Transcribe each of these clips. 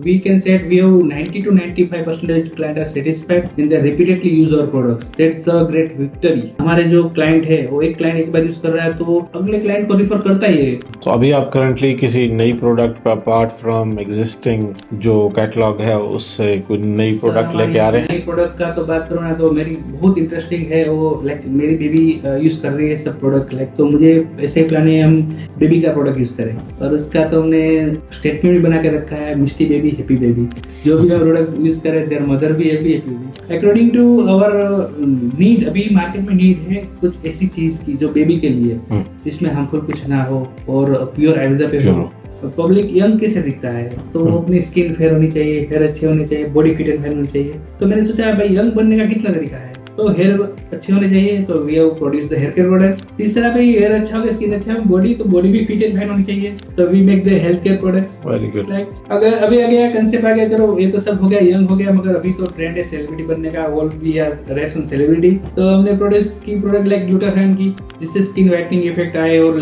We can say we have 90 to 95% client are satisfied and they repeatedly use our product. That's a great victory. हमारे जो client है वो एक client एक बार use कर रहा है तो अगले क्लाइंट को रिफर करता ही है. तो अभी आप करंटली किसी नई प्रोडक्ट पर अपार्ट फ्रॉम एग्जिस्टिंग जो कैटलॉग है उससे कोई नई प्रोडक्ट लेके आ रहे हैं? नई प्रोडक्ट का तो बात करूँ ना तो मेरी बहुत इंटरेस्टिंग है वो. लाइक मेरी बेबी यूज कर रही है सब प्रोडक्ट. लाइक तो मुझे ऐसे प्लान है हम बेबी का प्रोडक्ट यूज करें और उसका तो हमने स्टेटमेंट भी बना के रखा है, मिस्टी बेबी हैप्पी बेबी. जो भी हम प्रोडक्ट यूज करे देयर मदर भी happy happy. According to our need, अभी मार्केट में नीड है कुछ ऐसी चीज की जो बेबी के लिए जिसमें हार्मफुल कुछ ना हो और प्योर आयुर्वेदा पे हो. पब्लिक यंग कैसे दिखता है तो अपनी स्किन फेयर होनी चाहिए, हेयर अच्छे होने चाहिए, बॉडी फिट एंड फाइन होनी चाहिए. तो मैंने सोचा भाई यंग बनने का कितना तरीका है तो हेयर अच्छे होने चाहिए तो we have produce the hair care products. तीसरा भाई हेयर अच्छा होगा, स्किन अच्छा है, बॉडी तो बॉडी भी फिट एंड फाइन होनी चाहिए तो we make the health care products. Very good. Like अगर अभी आ गया कंसेप्ट आ गया, चलो ये तो सब हो गया, यंग हो गया, मगर अभी तो ट्रेंड है सेलिब्रिटी बनने का. All we are race on celebrity. तो हमने प्रोड्यूस की प्रोडक्ट लाइक ग्लूटाथायोन की जिससे स्किन वाइटनिंग इफेक्ट आए और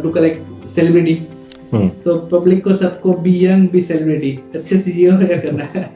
लुक लाइक सेलिब्रिटी. तो पब्लिक को सबको बी यंग बी सेलिब्रिटी अच्छे से ये करना है.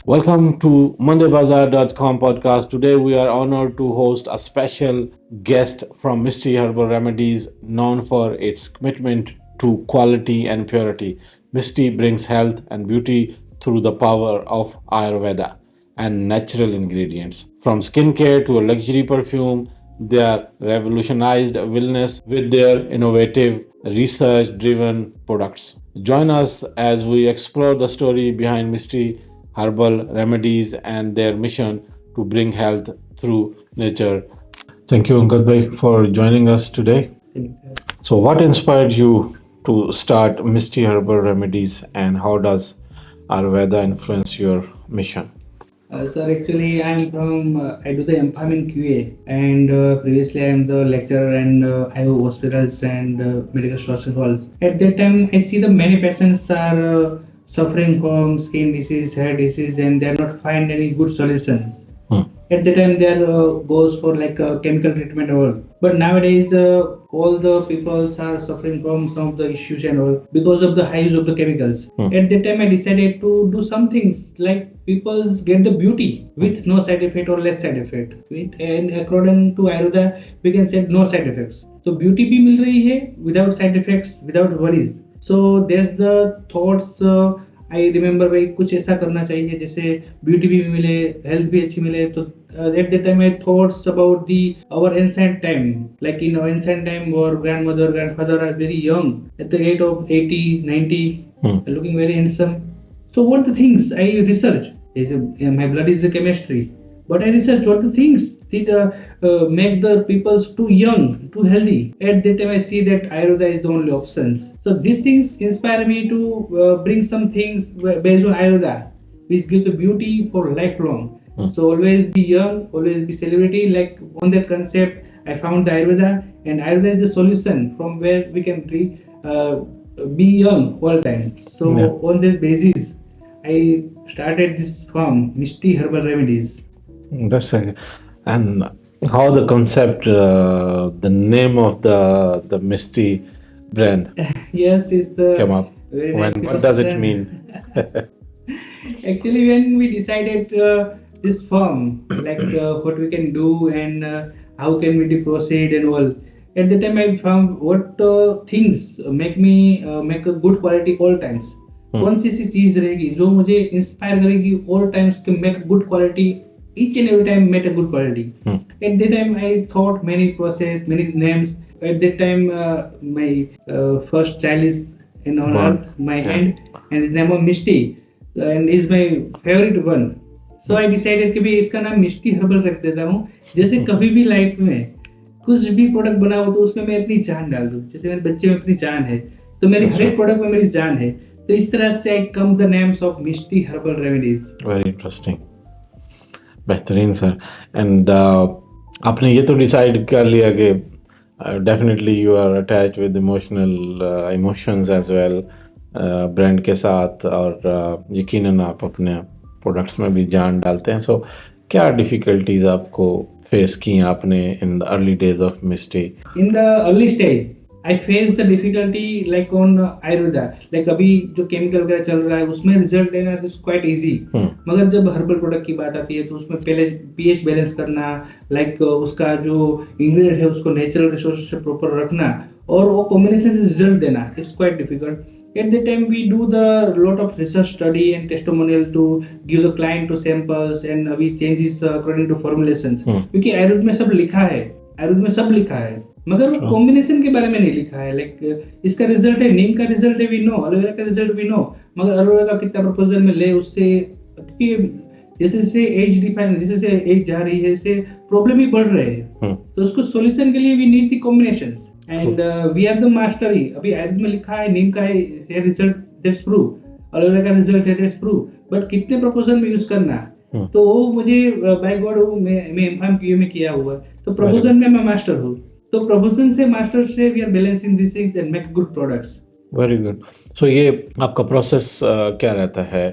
Welcome to MondayBazaar.com podcast. Today we are honored to host a special guest from Misty Herbal Remedies, known for its commitment to quality and purity. Misty brings health and beauty through the power of Ayurveda and natural ingredients. From skincare to a luxury perfume, they are revolutionized wellness with their innovative, research-driven products. Join us as we explore the story behind Misty Herbal Remedies and their mission to bring health through nature. Thank you, Angad Bhai, for joining us today. So, what inspired you to start Misty Herbal Remedies, and how does Ayurveda influence your mission? Sir, actually, I'm from, I do the empowerment QA, and previously I'm the lecturer and I have hospitals and medical stores as well. At that time, I see the many patients are suffering from skin disease, hair disease, and they are not find any good solutions. At the time, they are goes for like chemical treatment and all. But nowadays, all the people are suffering from some of the issues and all because of the high use of the chemicals. At that time, I decided to do some things like people get the beauty with no side effect or less side effect. And according to Ayurveda, we can say no side effects. So beauty भी मिल रही है without side effects, without worries. So there's the thoughts. I remember भाई कुछ ऐसा करना चाहिए जैसे beauty भी मिले, हेल्थ भी अच्छी मिले. तो at that time I thoughts about our ancient time, like in our ancient time our grandmother grandfather are very young at the age of 80 90, looking very handsome. So what the things I research is my blood is the chemistry, but I research what the things that make the people too young, too healthy. At that time I see that Ayurveda is the only options. So these things inspire me to bring some things based on Ayurveda which give the beauty for lifelong. So always be young, always be celebrity. Like on that concept I found the Ayurveda, and Ayurveda is the solution from where we can be young all time. So on this basis I started this firm, Misty Herbal Remedies. That's it. And how the concept, the name of the Misty brand yes, is the came up. What does it mean? Actually, when we decided this firm, like what we can do and how can we proceed and all, at the time I found what things make me make a good quality all times. कौन सी ऐसी चीज रहेगी जो मुझे inspire करेगी all times to make good quality, each and every time make a good quality. At that time I thought many process, many names. At that time my first child is in on earth, my hand, and his name was Misty, and is my favorite one. So I decided कि भाई इसका नाम मिस्टी herbal रख देता हूँ. जैसे कभी भी लाइफ में कुछ भी प्रोडक्ट बनाओ तो उसमें मैं अपनी जान डाल दूँ. जैसे मेरे बच्चे में अपनी जान है तो मेरी हर एक प्रोडक्ट में मेरी जान है. तो इस तरह से I come the names of Misty herbal remedies. Very interesting, बेहतरीन सर. एंड आपने ये तो डिसाइड कर लिया कि definitely you are attach with emotions as well brand के साथ, और यकीनन आप अपने प्रोडक्ट्स में भी जान डालते हैं. सो क्या डिफिकल्टीज आपको फेस की आपने in the early days of Misty? In the early stage, I faced the difficulty like on Ayurveda. Like अभी जो केमिकल वगैरह चल रहा है उसमें रिजल्ट लेना इज क्वाइट इजी. मगर जब हर्बल प्रोडक्ट की बात आती है तो उसमें पहले पीएच बैलेंस करना, लाइक उसका जो इंग्रेडिएंट है उसको नेचुरल रिसोर्स से प्रॉपर रखना और वो कॉम्बिनेशन रिजल्ट देना is quite difficult. At the time, we do the lot of research study and testimonial to give the client to samples and we changes according to formulations. क्योंकि आयुर्वेद में सब लिखा है, आयुर्वेद में सब लिखा है, मगर वो कॉम्बिनेशन के बारे में नहीं लिखा है. लाइक इसका रिजल्ट है, नीम का रिजल्ट है वी नो, एलोवेरा का रिजल्ट वी नो, मगर एलोवेरा का कितना प्रपोजल में ले उससे जैसे जैसे एज डिफाइन जैसे जैसे एज जा रही है ऐसे प्रॉब्लम ही बढ़ रहे हैं. तो उसको सॉल्यूशन के लिए we need the combinations and we have the mastery. अभी आयुर्वेद में लिखा है नीम का है रिजल्ट दैट्स प्रूव, एलोवेरा का रिजल्ट है दैट्स प्रूव, बट कितने प्रपोजल में यूज करना तो वो मुझे बाय गॉड मैं एमफार्म क्यूए में किया हुआ है, तो प्रपोजल में मैं मास्टर हूँ. तो प्रपोजल से मास्टर से we are balancing this things and make good products. Very good. So ये आपका प्रोसेस क्या रहता है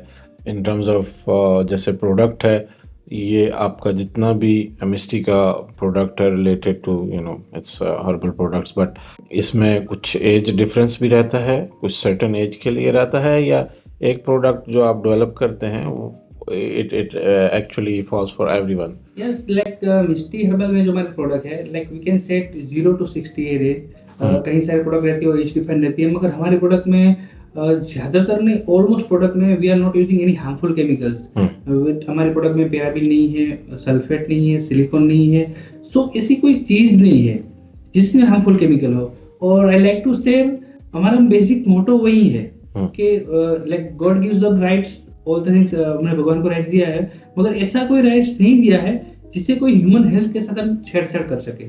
इन टर्म्स ऑफ जैसे प्रोडक्ट है ये आपका जितना भी मिस्टी का प्रोडक्ट है related to you know it's herbal products, but इसमें कुछ एज डिफरेंस भी रहता है, कुछ सर्टेन एज के लिए रहता है, या एक प्रोडक्ट जो आप डेवलप करते हैं वो it actually falls for everyone? Yes, like Misty herbal में जो हमारे प्रोडक्ट है like we can set 0 to 60 age. कई सारे प्रोडक्ट रहती है एज डिफरेंट रहती है, मगर हमारे प्रोडक्ट में ज्यादातर नहीं ऑलमोस्ट प्रोडक्ट में we are not using any harmful chemicals. हमारे प्रोडक्ट में पैराबीन नहीं है, सल्फेट नहीं है, सिलिकॉन नहीं है, सो ऐसी कोई चीज नहीं है जिसमें हार्मफुल केमिकल हो. और आई लाइक टू से हमारा बेसिक मोटो वही है कि like God gives the rights all the things. हमने भगवान को राइट्स दिया है, मगर ऐसा कोई राइट्स नहीं दिया है जिससे कोई ह्यूमन हेल्थ के साथ हम छेड़छाड़ कर सके.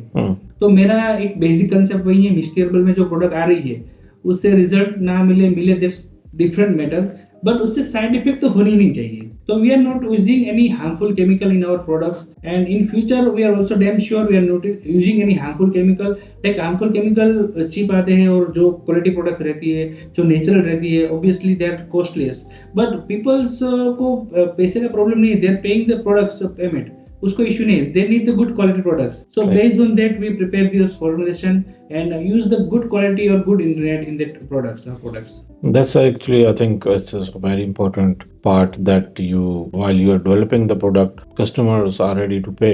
तो मेरा एक बेसिक कंसेप्ट वही है. मिस्टी हर्बल में जो प्रोडक्ट आ रही है उससे रिजल्ट ना मिले दैट्स डिफरेंट मैटर, बट उससे साइड इफेक्ट तो होनी नहीं चाहिए. तो we are not using any harmful chemical in our products and in future we are also damn sure we are not using any harmful chemical. Like harmful chemical cheap आते हैं और जो quality product रहती है जो natural रहती है obviously that costliest, but peoples को पैसे का प्रॉब्लम नहीं है, they are paying the products payment, उसको इश्यू नहीं है, they need the good quality products. So based on that we prepare this formulation and use the good quality or good ingredient in that products. That's actually, I think it's a very important part that you, while you are developing the product, customers are ready to pay,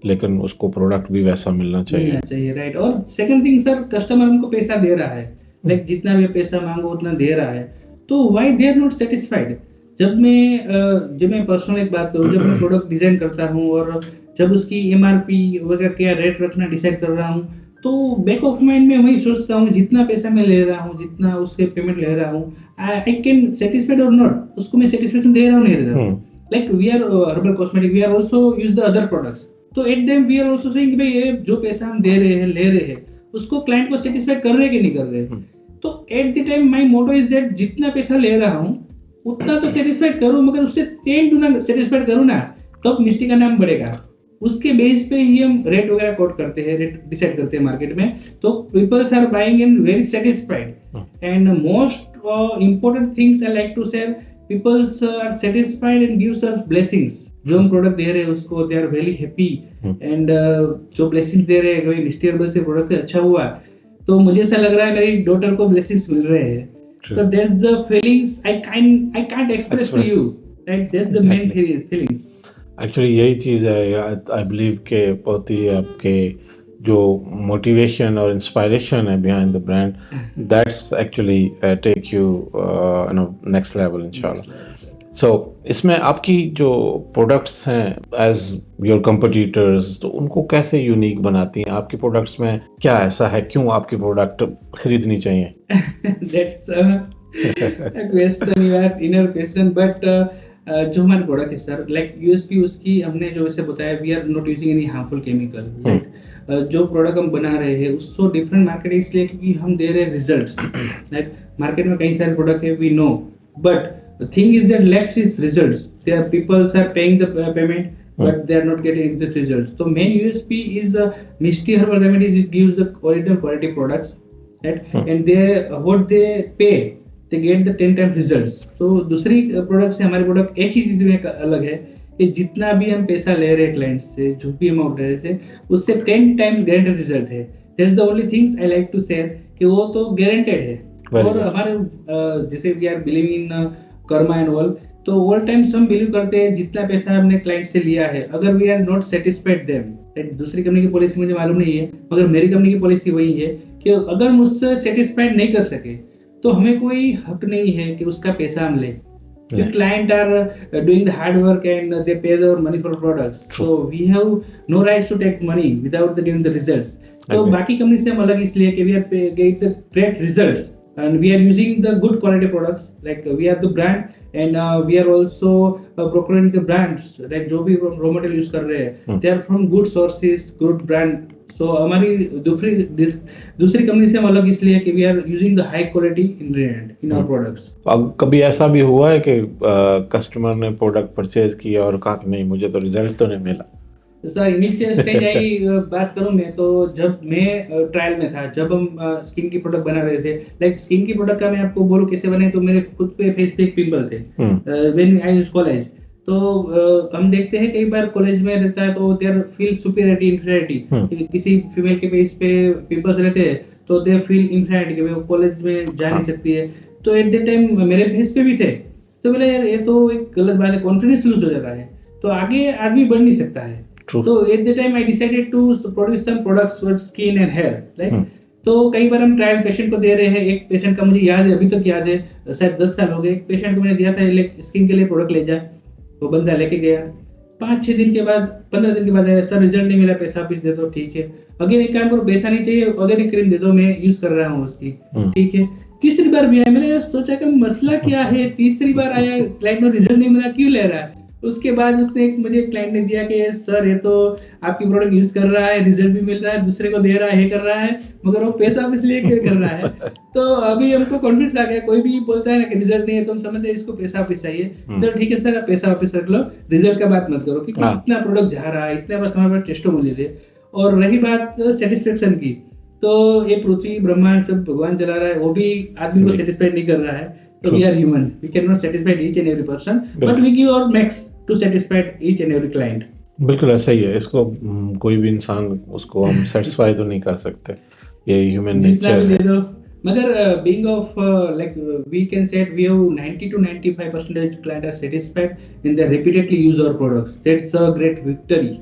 लेकिन उसको product भी वैसा मिलना चाहिए. Right. और second thing sir, customer हमको पैसा दे रहा है, लाइक जितना भी पैसा मांगो उतना दे रहा है, तो why they are not satisfied. जब मैं पर्सनल एक बात करूँ, जब मैं प्रोडक्ट डिजाइन करता हूँ और जब उसकी एमआरपी वगैरह क्या रेट रखना डिसाइड कर रहा हूँ, तो बैक ऑफ माइंड में वही सोचता हूँ जितना पैसा मैं ले रहा हूँ, जितना उसके पेमेंट ले रहा हूँ, आई कैन सेटिस्फाइड और नॉट, उसको मैं सेटिस्फेक्शन दे रहा हूँ नहीं दे रहा हूँ. Like we are herbal cosmetic, we are also use the other products, तो at them we are also saying कि भाई ये जो पैसा हम दे रहे हैं ले रहे हैं उसको क्लाइंट को सेटिस्फाइड कर रहे हैं कि नहीं कर रहे हैं. तो at the time my motto is that जितना पैसा ले रहा हूँ उतना तो सेटिस्फाइड करूँ, मगर उससे 10 गुना सेटिस्फाइड करूँ ना, तब मिस्टी का नाम बढ़ेगा. उसके बेस पे ही हम रेट वगैरह कोट करते हैं, रेट डिसाइड करते हैं मार्केट में, तो peoples are buying and very satisfied. And most important things I like to say peoples are satisfied and gives us blessings. जो हम प्रोडक्ट दे रहे हैं उसको they are very happy and जो ब्लेसिंग्स दे रहे हैं, कोई मिस्टी हर्बल से प्रोडक्ट अच्छा हुआ तो मुझे ऐसा लग रहा है मेरी डॉटर को ब्लेसिंग्स मिल रहे हैं. So that's the feelings I can't express to you. Right? That's the main feelings. Actually यही चीज़ है, I believe के बहुत ही आपके जो motivation और inspiration है behind the brand, that's actually take you next level इंशाल्लाह. So इसमें आपकी जो products हैं as your competitors, तो उनको कैसे unique बनाती हैं? आपकी products में क्या ऐसा है, क्यों आपकी product खरीदनी चाहिए? That's a question, you are inner question, but जो हमारे प्रोडक्ट है सर, लाइक यूएसपी उसकी हमने जो वैसे बताया, we are not using any harmful chemical. जो प्रोडक्ट हम बना रहे हैं उसको डिफरेंट मार्केट है इसलिए क्योंकि हम दे रहे हैं रिजल्ट्स. लाइक मार्केट में कई सारे प्रोडक्ट है we know, but the thing is that lacks is results. There are people are paying the payment, but they are not getting the results. So main USP is the Misty Herbal Remedies. It gives the original quality products, right? And what they pay they get the 10 times results. तो दूसरी product से हमारे product एक ही चीज में अलग है कि जितना भी हम पैसा ले रहे हैं क्लाइंट से, जो भी अमाउंट ले रहे थे, उससे 10 टाइम्स गारंटेड रिजल्ट है. That's the only things I like to say कि वो तो गारंटेड है. और हमारे जैसे we are believe in karma and all, तो ऑल टाइम्स हम बिलीव करते हैं जितना पैसा हमने क्लाइंट से लिया है, अगर we are not satisfied them, दूसरी कंपनी की पॉलिसी मुझे मालूम नहीं है, मगर मेरी कंपनी की पॉलिसी वही है कि अगर मुझसे सेटिस्फाइड नहीं कर सके तो हमें कोई हक नहीं है कि उसका पैसा हम लें. The client are doing the hard work and they pay their money for products. So we have no rights to take money without giving the results. तो बाकी कंपनी से हम अलग इसलिए कि we are getting the great results and we are using the good quality products. Like we are the brand and we are also procuring the brands. Like जो भी raw material use कर रहे हैं, they are from good sources, good brand. So हमारी दूसरी company से हम अलग इसलिए कि we are using the high quality ingredient in our products. अब कभी ऐसा भी हुआ है कि कस्टमर ने प्रोडक्ट परचेज किया और कहा कि नहीं मुझे तो रिजल्ट तो नहीं मिला? सर इनिशियल स्टेज आई बात करूं मैं, तो जब मैं ट्रायल में था, जब हम स्किन की प्रोडक्ट बना रहे थे, लाइक स्किन की प्रोडक्ट का मैं आपको बोलूं कैसे बने, तो मेरे खुद पे फेस पे एक पिंपल थे व्हेन आई यूज कॉलेज. तो हम देखते हैं कई बार कॉलेज में रहता है तो देयर फील सुपीरियरिटी इंफीरियरिटी, किसी फीमेल के फेस पे पिंपल्स रहते हैं तो दे फील इंफीरियरिटी कि वो कॉलेज में जा नहीं सकती है. तो एट द टाइम मेरे फेस पे भी थे, तो बोले यार ये तो एक गलत बात है, कॉन्फिडेंस लूज हो जाता है, तो आगे आदमी बढ़ नहीं सकता है. तो at the time I decided to produce some products for skin and hair. Like तो कई बार हम ट्रायल पेशेंट को दे रहे हैं. एक पेशेंट का मुझे याद है, अभी तक याद है, शायद 10 साल हो गए. एक पेशेंट को मैंने दिया था स्किन के लिए प्रोडक्ट ले जा, वो बंदा लेके गया. 5-6 दिन के बाद, 15 दिन के बाद आया, सर रिजल्ट नहीं मिला, पैसा वापस दे दो. ठीक है, अगेन एक काम करो, पैसा नहीं चाहिए, ऑर्गेनिक क्रीम दे दो, मैं यूज कर रहा हूँ उसकी. ठीक है, तीसरी बार भी आया, मैंने सोचा कि मसला क्या है, तीसरी बार आया, क्लाइंट को रिजल्ट नहीं मिला, क्यों ले रहा है. उसके बाद उसने मुझे क्लाइंट ने दिया कि सर ये तो आपकी प्रोडक्ट यूज कर रहा है, रिजल्ट भी मिल रहा है, दूसरे को दे रहा है, ये कर रहा है, मगर वो पैसा इसलिए कर रहा है. तो अभी हमको कॉन्फिडेंस आ गया, कोई भी बोलता है ना कि रिजल्ट नहीं है तो हम समझते हैं इसको पैसा वापस चाहिए. चलो ठीक है सर, आप पैसा वापस रख लो, रिजल्ट का बात मत करो, क्योंकि इतना प्रोडक्ट जा रहा है, इतना बस हमारे पास टेस्टिमोनियल है. और रही बात सेटिस्फेक्शन की, तो ये पृथ्वी ब्रह्मांड सब भगवान चला रहा है, वो भी आदमी को सेटिस्फाइड नहीं कर रहा है. तो we are human, we can not satisfied each and every person, but we give our max to satisfied each and every client. बिल्कुल ऐसा ही है. इसको कोई भी इंसान उसको हम सेटिस्फाई तो नहीं कर सकते, ये ह्यूमन नेचर है. मगर being of like we can say we have 90 to 95% clients are satisfied and they repeatedly use our products. That's a great victory.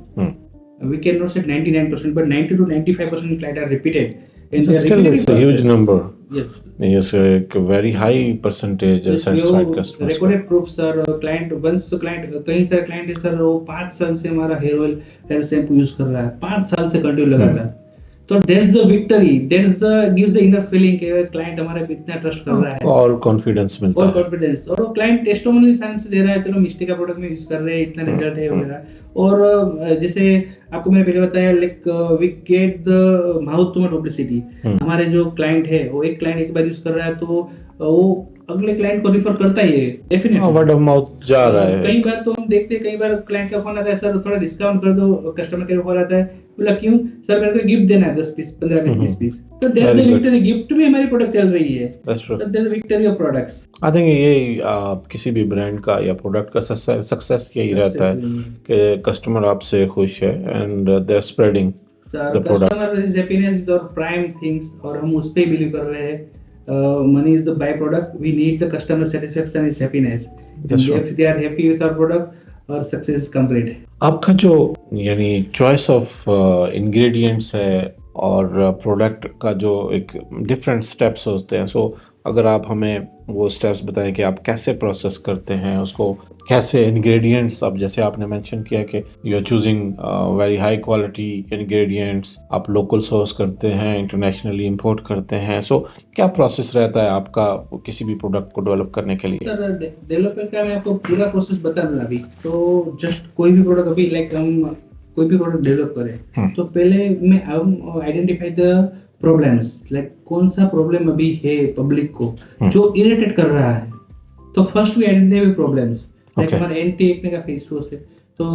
We cannot say 99%, but 90 to 95% clients are repeated. And so still it's a huge number. Yes. Yes, a very high percentage satisfied customers. Recorded proofs sir, client once तो client कहीं सारे client है sir, वो 5 साल से हमारा hair oil hair shampoo use कर रहा है, 5 साल से कंटिन्यू लगातार. तो that's the victory, that's the gives the inner feeling कि क्लाइंट हमारा इतना ट्रस्ट कर रहा है और कॉन्फिडेंस मिलता है. और कॉन्फिडेंस, और वो क्लाइंट टेस्टिमोनियल साइंस दे रहा है, चलो मिस्टी का प्रोडक्ट में यूज कर रहे हैं, इतना रिजल्ट है वगैरह. और जैसे आपको मैंने पहले बताया, like we get the mouth to mouth publicity. हमारे जो क्लाइंट है, वो एक क्लाइंट एक बार यूज कर रहा है तो वो अगले क्लाइंट को रिफर करता ही है डेफिनेटली. वर्ड ऑफ माउथ जा रहा है. कई बार तो हम देखते हैं, कई बार क्लाइंट का फोन आता है, सर थोड़ा डिस्काउंट कर दो, कस्टमर केयर फोन आता है, बोला क्यों सर, मेरे को गिफ्ट देना है 10 पीस, 15 पीस, 20 पीस. तो दैट्स द विक्ट्री, गिफ्ट में हमारी प्रोडक्ट चल रही है. That's true. तो that's the victory of products. I think ये किसी भी ब्रांड का या प्रोडक्ट का सक्सेस यही रहता है कि कस्टमर आपसे खुश है and they are spreading the product. Customer is happiness is our prime things, और हम उस पे बिलीव कर रहे हैं. Money is the byproduct. We need the customer satisfaction is happiness. If they are happy with our product, our success is complete. आपका जो यानी चॉइस ऑफ इंग्रेडिएंट्स है और प्रोडक्ट का जो एक डिफरेंट स्टेप्स होते हैं, सो अगर आप हमें वो स्टेप्स बताएं कि आप कैसे प्रोसेस करते हैं उसको, कैसे इंग्रेडिएंट्स, अब जैसे आपने मेंशन किया कि you are choosing very high quality ingredients, आप लोकल सोर्स करते हैं, इंटरनेशनली इंपोर्ट करते हैं, सो क्या प्रोसेस रहता है आपका किसी भी प्रोडक्ट को डेवलप करने के लिए? सर डेवलपमेंट का मैं आपको पूरा प्रोसेस बता दूं. अभी तो जस्ट कोई भी प्रोडक्ट, अभी लाइक हम कोई भी प्रोडक्ट डेवलप करें तो पहले मैं हम आइडेंटिफाई द प्रॉब्लम्स, लाइक कौन सा प्रॉब्लम अभी है पब्लिक को जो इरिटेट कर रहा है. तो first we identify problems. Like हमारा एंटी एक्ने का फेस वॉश है, तो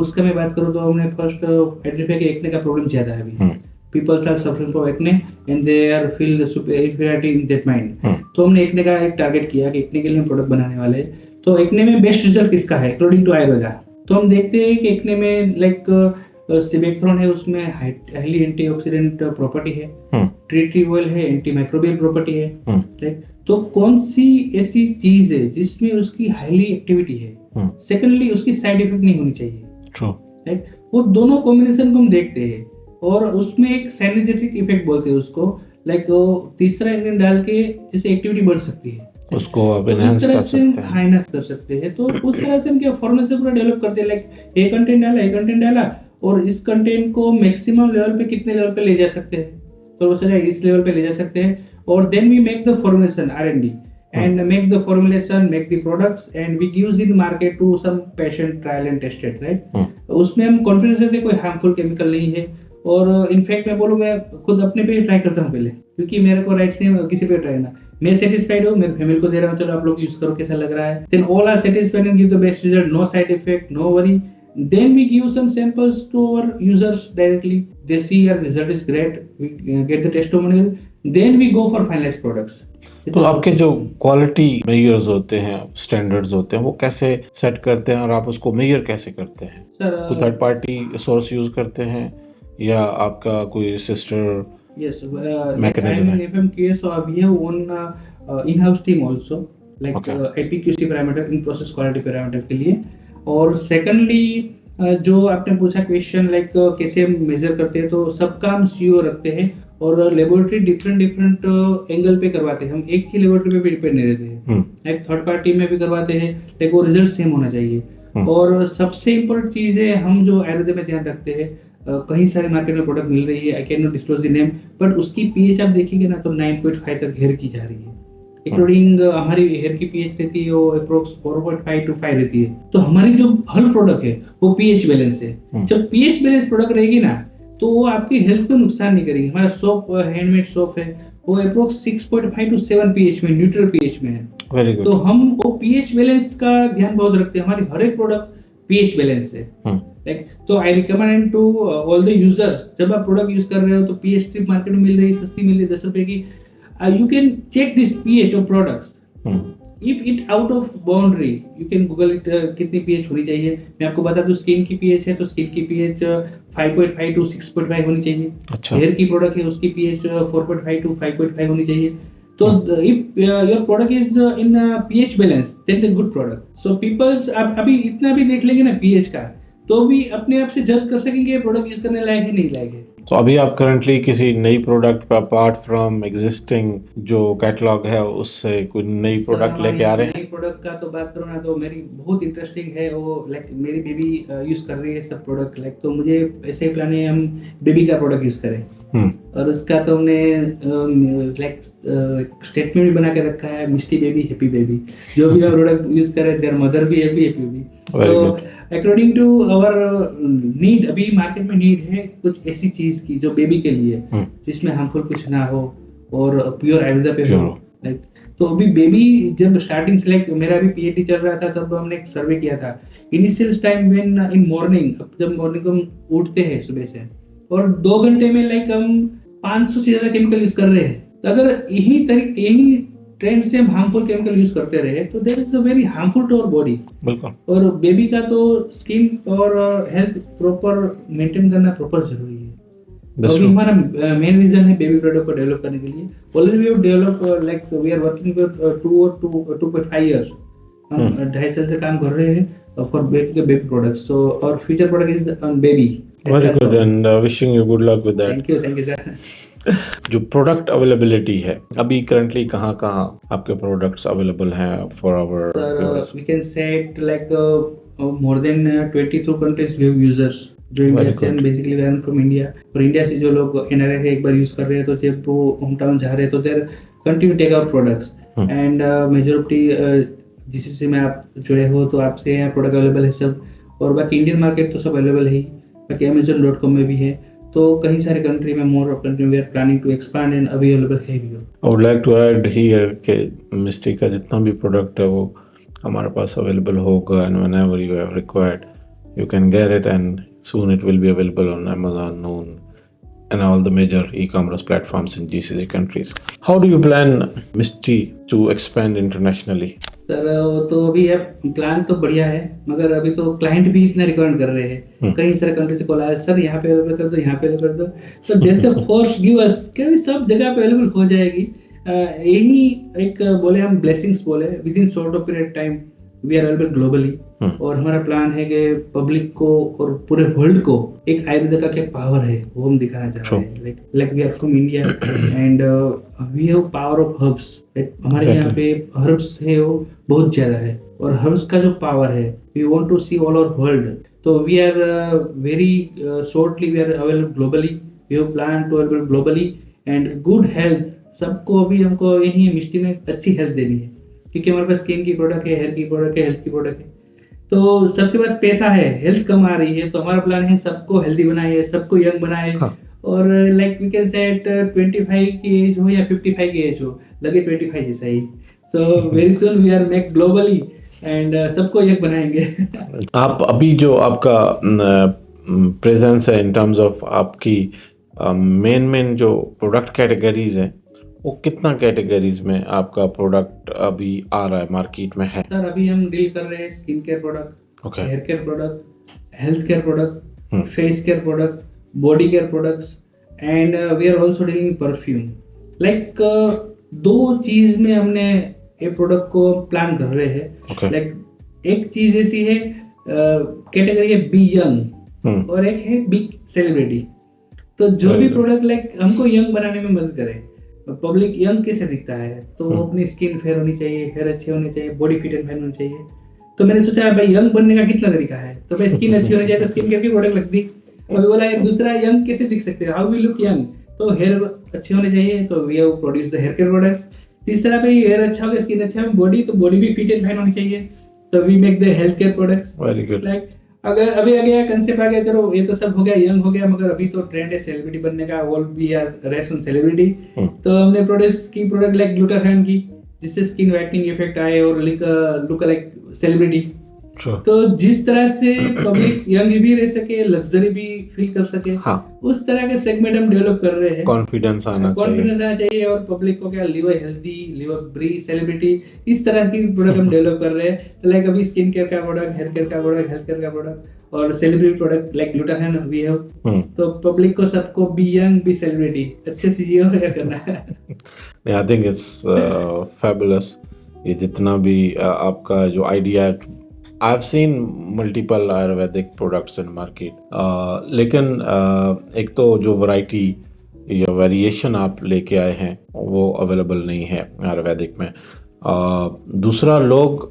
उसका मैं बात करूँ तो हमने फर्स्ट आइडेंटिफाई किया एक्ने का प्रॉब्लम ज्यादा है अभी. People are suffering from acne and they are feel the inferiority in their mind. तो हमने एक्ने का एक टारगेट किया कि एक्ने के लिए हम प्रोडक्ट बनाने वाले हैं। तो एक्ने में बेस्ट रिजल्ट किसका है अकॉर्डिंग टू आयुर्वेदा? तो हम देखते हैं कि एक्ने में लाइक सिबेक्ट्रोन है, उसमें हाईली एंटीऑक्सीडेंट प्रॉपर्टी है, ट्री ट्री ऑयल है, एंटी माइक्रोबियल प्रॉपर्टी है, राइट। तो कौन सी ऐसी चीज है जिसमें उसकी हाईली एक्टिविटी है, सेकेंडली उसकी साइड इफेक्ट नहीं होनी चाहिए, राइट। वो दोनों कॉम्बिनेशन को हम देखते हैं और उसमें एक सिनर्जेटिक इफेक्ट बोलते हैं उसको, लाइक तीसरा इंग्रेडिएंट डाल के जिससे एक्टिविटी बढ़ सकती है, उसको आप एनहांस कर सकते हैं, एनहांस कर सकते हैं। तो उस तरह से हम क्या फॉर्मूला से पूरा डेवलप करते हैं, लाइक ये कंटेंट डाला और इस कंटेंट को मैक्सिमम लेवल पे कितने लेवल पे ले जा सकते हैं, तो सोचा इस लेवल पे ले जा सकते हैं। और then we make the formulation R&D and make the formulation, make the products and we use in market to some patient trial and tested, right? उसमें हम कॉन्फिडेंस रहते हैं कोई हार्मफुल केमिकल नहीं है। और इनफैक्ट मैं बोलूँ, मैं खुद अपने पे ट्राई करता हूँ पहले, क्योंकि मेरे को राइट से किसी पे ट्राई ना, मैं सेटिस्फाइड हूँ, मेरे फैमिली को दे रहा हूँ, चलो आप लोग यूज करो कैसा लग रहा है, then all are satisfied and give the best result, no side effect, no worry. Then we give some samples to our users directly. They see our result is great. We get the testimonial. Then we go for finalized products. तो आपके जो quality measures होते हैं, standards होते हैं, वो कैसे set करते हैं और आप उसको मेजर कैसे करते हैं? कोई थर्ड पार्टी सोर्स यूज करते हैं या आपका कोई सिस्टर mechanism है? FMQA, so we have one in-house team also, like IPQC parameter, in process quality parameter के लिए। और सेकंडली जो आपने पूछा क्वेश्चन, लाइक कैसे हम मेजर करते हैं, तो सबका हम CO रखते हैं और लेबोरेटरी डिफरेंट एंगल पे करवाते हैं। हम एक ही लेबोरेटरी पे भी डिपेंड नहीं रहते हैं, लाइक थर्ड पार्टी में भी करवाते हैं, लाइक वो रिजल्ट सेम होना चाहिए। और सबसे इम्पोर्टेंट चीज है, हम जो आयुर्वेद में ध्यान रखते हैं, कहीं सारे मार्केट में प्रोडक्ट मिल रही है, I can not disclose the name, but उसकी पीएच आप देखेंगे ना तो 9.5 तक हेयर की जा रही है। इंक्लूडिंग हमारी हेयर की पीएच रहती है वो अप्रोक्स 4.5 to 5 रहती है। तो हमारी जो हर प्रोडक्ट है वो पीएच बैलेंस है। जब पीएच बैलेंस प्रोडक्ट रहेगी ना तो वो आपकी हेल्थ को नुकसान नहीं करेगी। हमारा सोप, हैंडमेड सोप है, वो अप्रोक्स 6.5 to 7 पीएच में, न्यूट्रल पीएच में है। तो हम वो पीएच बैलेंस का ध्यान बहुत रखते हैं। हमारी हर एक प्रोडक्ट पीएच बैलेंस है। तो I recommend to all the users, जब आप प्रोडक्ट यूज कर रहे हो तो पीएच स्ट्रिप मार्केट में मिल रही है, सस्ती मिल रही है 10 रुपए की। You can check this pH of products. If it out of boundary, you can Google it, कितनी pH होनी चाहिए। मैं आपको बता दूं, स्किन की pH है तो स्किन की pH 5.5 to 6.5 होनी चाहिए। हेयर की प्रोडक्ट है उसकी pH 4.5 to 5.5 होनी चाहिए। तो if your product is in pH balance, then the good product. So people's, आप अभी इतना भी देख लेंगे ना pH का, तो भी अपने आप से जज कर सकेंगे प्रोडक्ट यूज करने लायक है नहीं लायक है। तो अभी आप करंटली किसी नई प्रोडक्ट पर अपार्ट फ्रॉम एग्जिस्टिंग जो कैटलॉग है उससे कोई नई प्रोडक्ट लेके आ रहे हैं? नई प्रोडक्ट का तो बात करूँ ना तो मेरी बहुत इंटरेस्टिंग है वो, लाइक मेरी बेबी यूज कर रही है सब प्रोडक्ट, लाइक तो मुझे ऐसे ही प्लान है हम बेबी का प्रोडक्ट यूज करें। और उसका तो हमने लाइक स्टेटमेंट भी बना के रखा है, मिस्टी बेबी हैप्पी बेबी। जो भी प्रोडक्ट यूज करे देयर मदर भी हैप्पी बेबी। तो अकॉर्डिंग टू आवर नीड, अभी मार्केट में नीड है कुछ ऐसी चीज की जो बेबी के लिए जिसमें हार्मफुल कुछ ना हो और प्योर आयुर्वेदा पे हो, लाइक। तो अभी बेबी जब स्टार्टिंग से, लाइक मेरा भी PhD चल रहा था तब हमने एक सर्वे किया था। Initial time when in morning, जब मॉर्निंग को हम उठते हैं सुबह से और 2 घंटे में लाइक हम 500 से ज्यादा केमिकल यूज कर रहे हैं। तो अगर यही ट्रेंड से हम हार्मफुल केमिकल यूज करते रहे तो there is a very harmful to our body. बिल्कुल। और बेबी का तो स्किन और हेल्थ प्रॉपर मेंटेन करना प्रॉपर जरूरी है। तो अभी हमारा मेन रीजन है बेबी प्रोडक्ट को डेवलप करने के लिए। Already we have develop, like we are working with 2.5 years, हम 2.5 साल से काम कर रहे हैं फॉर बेबी प्रोडक्ट्स। सो और future product is on baby. Very good and wishing you good luck with that. Thank you sir. जो product availability है अभी करंटली कहाँ आपके प्रोडक्ट्स अवेलेबल हैं for our viewers? We can say it like more than 22 countries we have users जो India से, basically we are from India. और India से जो लोग NRI है एक बार यूज कर रहे हैं तो जब वो होम टाउन जा रहे हैं तो there continue take our products and majority जिससे में आप जुड़े हो तो आपसे यहाँ प्रोडक्ट अवेलेबल है सब। और बाकी इंडियन मार्केट तो सब अवेलेबल है, बाकी Amazon.com में भी है। तो कहीं सारे कंट्री में, more of country we are planning to expand and available है भी। I would like to add here के मिस्टी का जितना भी प्रोडक्ट है वो हमारे पास अवेलेबल होगा and whenever you have required you can get it and soon it will be available on Amazon, Noon, and all the major e-commerce platforms in GCC countries. How do you plan, Misty, to expand internationally? Sir वो तो अभी है, plan तो बढ़िया है, मगर अभी तो क्लाइंट भी इतना रिकमेंड कर रहे हैं, कई सारे कंट्री से कॉल आया, सर यहाँ पे अवेलेबल कर दो, यहाँ पे अवेलेबल कर दो, तो that the force give us कि अभी सब जगह पे अवेलेबल हो जाएगी। यही एक बोले हम ब्लेसिंग्स बोले, with in short of period time we are available globally. और हमारा प्लान है कि पब्लिक को और पूरे वर्ल्ड को एक आयुर्वेद का क्या पावर है वो हम दिखाना चाहते हैं। Like we are from India and we have power of herbs. हमारे यहाँ पे हर्ब्स है वो बहुत ज्यादा है, और हर्ब्स का जो पावर है we want to see all over world. तो we are very shortly we are available globally, we have plan to available globally and good health. सबको अभी हमको यही मिष्टी में अच्छी हेल्थ देनी है, क्योंकि हमारे पास स्किन की प्रोडक्ट है, हेयर की प्रोडक्ट है, हेल्थ की प्रोडक्ट है। तो सबके पास पैसा है, हेल्थ कम आ रही है, तो हमारा प्लान है सबको हेल्दी बनाए, सबको यंग बनाए। हाँ. और like we can say at 25 की एज हो या 55 की एज हो, लगे 25 जैसा ही। So very soon we are make globally and सबको यंग बनाएंगे। आप अभी जो आपका प्रेजेंस है इन टर्म्स ऑफ आपकी मेन जो प्रोडक्ट कैटेगरीज हैं, वो कितना कैटेगरीज में आपका प्रोडक्ट अभी आ रहा है, मार्केट में है? सर अभी हम डील कर रहे हैं skin care product, hair care product, health care product, face care product, body care products and we are also dealing perfume. Like दो चीज में हमने ये प्रोडक्ट को प्लान कर रहे हैं। लाइक एक चीज ऐसी है, कैटेगरी है बी यंग और एक है बी सेलिब्रिटी। तो जो भी प्रोडक्ट लाइक हमको यंग बनाने में मदद करे, पब्लिक यंग कैसे दिखता है, तो वो अपनी स्किन फेयर होनी चाहिए, हेयर अच्छे होने चाहिए, बॉडी फिट एंड फाइन होनी चाहिए। तो मैंने सोचा भाई यंग बनने का कितना तरीका है, तो भाई स्किन अच्छी होनी चाहिए, तो स्किन केयर की प्रोडक्ट लग दी। अभी बोला एक दूसरा यंग कैसे दिख सकते हैं, हाउ वी लुक यंग, तो हेयर अच्छे होने चाहिए, तो we have produce the hair care products. तीसरा भाई हेयर अच्छा होगा, स्किन अच्छा है, बॉडी तो बॉडी भी फिट एंड फाइन होनी चाहिए, तो we make the health care products. Very good. Like अगर अभी आ गया कंसेप्ट आ गया, चलो ये तो सब हो गया, यंग हो गया, मगर अभी तो ट्रेंड है सेलिब्रिटी बनने का, all we are race on celebrity. तो हमने प्रोड्यूस की प्रोडक्ट लाइक ग्लूटाथायोन की, जिससे स्किन वाइटनिंग इफेक्ट आए और लुक लाइक सेलिब्रिटी। तो जिस तरह से पब्लिक यंग भी रह सके, लग्जरी भी फील कर सके, उस तरह के सेगमेंट हम डेवलप कर रहे हैं। कॉन्फिडेंस आना चाहिए और पब्लिक को क्या लिव हेल्दी, लिव ब्री सेलिब्रिटी, इस तरह की प्रोडक्ट हम डेवलप कर रहे हैं। तो लाइक अभी स्किन केयर का प्रोडक्ट, हेयर केयर का प्रोडक्ट, हेल्थ केयर का प्रोडक्ट और celebrity product like glutathione we have. तो पब्लिक को सबको बी यंग बी सेलिब्रिटी अच्छे से जियो करना है। I think it's fabulous. ये जितना भी आपका जो आइडिया है, I've seen multiple Ayurvedic products in market, लेकिन एक तो जो वैरायटी या वेरिएशन आप लेके आए हैं वो अवेलेबल नहीं है आयुर्वेदिक में। दूसरा, लोग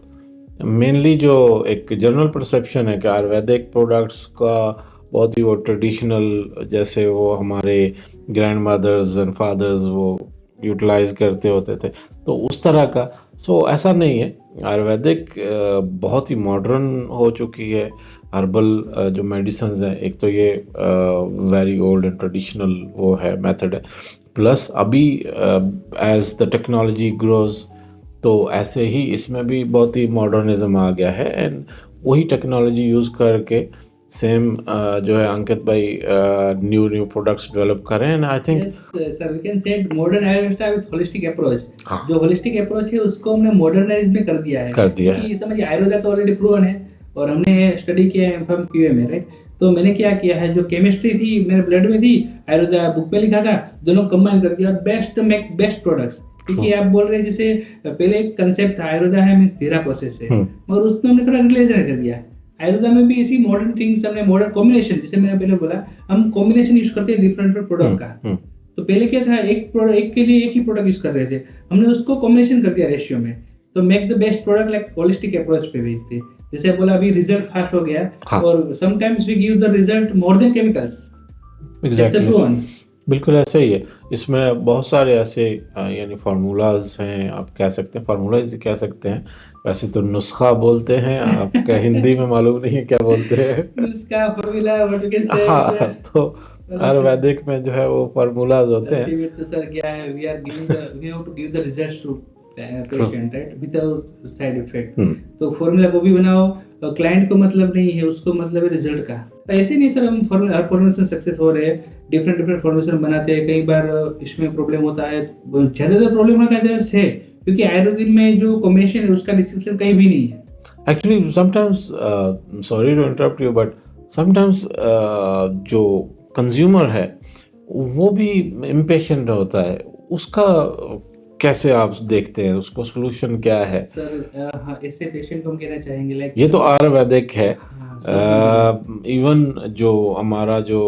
मेनली जो एक जनरल परसेप्शन है कि आयुर्वेदिक प्रोडक्ट्स का बहुत ही वो ट्रेडिशनल, जैसे वो हमारे ग्रैंड मदर्स एंड फादर्स वो यूटिलाइज करते होते थे, तो उस तरह का। सो ऐसा नहीं है, आयुर्वेदिक बहुत ही मॉडर्न हो चुकी है। हर्बल जो मेडिसिन हैं, एक तो ये वेरी ओल्ड एंड ट्रेडिशनल वो है मेथड है, प्लस अभी एज द टेक्नोलॉजी ग्रोज, तो ऐसे ही इसमें भी बहुत ही मॉडर्निज्म आ गया है, एंड वही टेक्नोलॉजी यूज़ करके सेम जो है अंकित भाई न्यू प्रोडक्ट्स डेवलप कर रहे हैं। I think sir we can say modern Ayurveda with holistic approach. जो होलिस्टिक अप्रोच है उसको हमने मॉडर्नाइज में कर दिया है। क्योंकि समझिए आयुर्वेदा तो ऑलरेडी प्रूवन है और हमने स्टडी किया है एमफार्म क्यूए में, राइट। तो मैंने क्या किया है, जो केमिस्ट्री थी मेरे ब्लड में थी, आयुर्वेदा बुक में लिखा था, दोनों कंबाइन कर दिया, बेस्ट मेक बेस्ट प्रोडक्ट्स। क्योंकि आप बोल रहे हैं जैसे पहले एक कंसेप्ट था आयुर्वेदा है मींस धीरा प्रोसेस है, मगर उसमें हमने थोड़ा रिलेशन कर दिया। आयुर्वेदा में भी ऐसी मॉडर्न थिंग्स हमने मॉडर्न कॉम्बिनेशन, जैसे मैंने पहले बोला, हम कॉम्बिनेशन यूज करते हैं डिफरेंट प्रोडक्ट का। तो पहले क्या था, एक के लिए एक ही प्रोडक्ट यूज कर रहे थे, हमने उसको कॉम्बिनेशन कर दिया रेशियो में। तो make the best product like holistic approach पे भेजते, जैसे बोला अभी रिजल्ट फास्ट हो गया। और sometimes we give the result more than chemicals. Exactly, बिल्कुल ऐसे ही है। इसमें बहुत सारे ऐसे यानी फार्मूलाज हैं, आप कह सकते हैं, फार्मूलाज कह सकते हैं, वैसे तो नुस्खा बोलते हैं, आपका हिंदी में मालूम नहीं है क्या बोलते हैं, नुस्खा formula what you can say. हाँ, तो आयुर्वेदिक में जो है वो फार्मूलाज होते हैं। तो सर क्या है, we have to give the results to patient, right, without side effect. तो फॉर्मूला को भी बनाओ, क्लाइंट को मतलब नहीं है, उसको मतलब है रिजल्ट का। तो ऐसे नहीं सर, हम हर फॉर्मेशन सक्सेस हो रहे हैं, डिफरेंट फॉर्मेशन बनाते हैं, कई बार इसमें प्रॉब्लम होता है, ज़्यादातर प्रॉब्लम होने का चांस है, क्योंकि आयुर्वेद में जो कॉम्बिनेशन है उसका डिस्क्रिप्शन कहीं भी नहीं है। Actually sometimes, sorry to interrupt you, but sometimes जो कंज्यूमर है वो भी इम्पेशेंट होता है, उसका कैसे आप देखते हैं, उसको सोल्यूशन क्या है? सर हाँ, ऐसे पेशेंट को हम कहना चाहेंगे लाइक, ये तो आयुर्वेदिक है। हाँ सर, इवन जो हमारा जो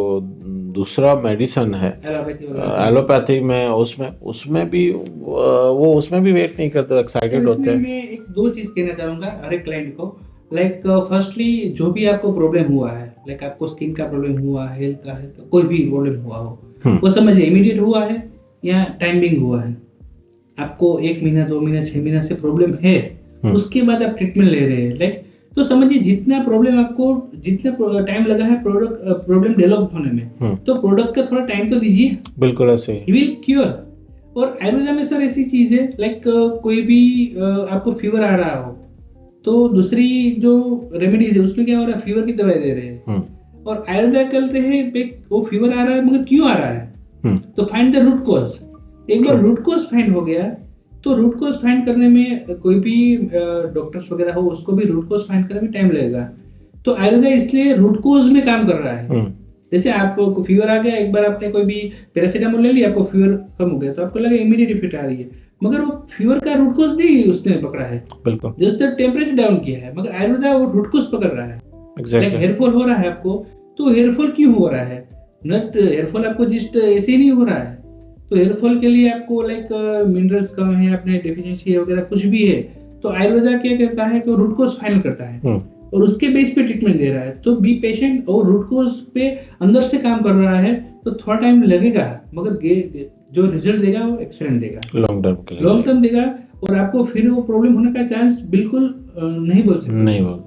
दूसरा मेडिसिन है एलोपैथी वगैरह, एलोपैथी में, उसमें भी वो उसमें भी वेट नहीं करते, एक्साइटेड होते इसमें हैं। मैं एक दो चीज कहना चाहूंगा हर एक क्लाइंट को। लाइक फर्स्टली, जो भी आपको प्रॉब्लम हुआ है, लाइक आपको स्किन का प्रॉब्लम हुआ है, हेल्थ का कोई भी प्रॉब्लम हुआ हो, वो समझिए इमीडिएट हुआ है या टाइमिंग हुआ है। आपको 1 महीना 2 महीना 6 महीना से प्रॉब्लम है, उसके बाद आप ट्रीटमेंट ले रहे हैं, लाइक तो समझिए जितना प्रॉब्लम आपको, जितना टाइम लगा है प्रोडक्ट प्रॉब्लम डेवलप होने में, तो प्रोडक्ट का थोड़ा टाइम तो दीजिए, बिल्कुल ऐसे ही। He will cure. और आयुर्वेदा में सर ऐसी चीज है, लाइक कोई भी आपको फीवर आ रहा हो, तो दूसरी जो रेमेडीज है उसमें क्या हो रहा है, फीवर की दवाई दे रहे हैं, और आयुर्वेदा करते हैं वो फीवर आ रहा है मगर क्यों आ रहा है, तो फाइंड द रूट कॉज। एक बार रूट कॉज फाइंड हो गया, तो रूट कॉज फाइंड करने में कोई भी डॉक्टर्स वगैरह हो, उसको भी रूट कॉज फाइंड करने में टाइम लगेगा। तो आयुर्वेदा इसलिए रूट कॉज में काम कर रहा है। जैसे आपको फीवर आ गया, एक बार आपने कोई भी पैरासीटामोल ले लिया, आपको फीवर कम हो गया, तो आपको लगा इमीडिएट इफेक्ट आ रही है, मगर वो फीवर का रूट कॉज नहीं उसने पकड़ा है, बिल्कुल जस्ट टेम्परेचर डाउन किया है, मगर आयुर्वेदा वो रूट कॉज पकड़ रहा है। एग्जैक्टली। हेयर फॉल हो रहा है आपको, तो हेयर फॉल क्यों हो रहा है, नट हेयर फॉल आपको जस्ट ऐसे ही नहीं हो रहा है, तो हेयर फॉल के लिए आपको लाइक मिनरल्स कम है, अपने डेफिशिएंसी वगैरह कुछ भी है, तो आयुर्वेदा क्या करता है कि रूट कॉज फाइनल करता है और उसके बेस पे ट्रीटमेंट दे रहा है। तो बी पेशेंट और रूट कॉज पे अंदर से काम कर रहा है, तो थोड़ा टाइम लगेगा, मगर जो रिजल्ट देगा वो एक्सीलेंट देगा, लॉन्ग टर्म के लिए, लॉन्ग टर्म देगा, और आपको फिर वो प्रॉब्लम होने का चांस बिल्कुल नहीं बोल सकते। नहीं बोल।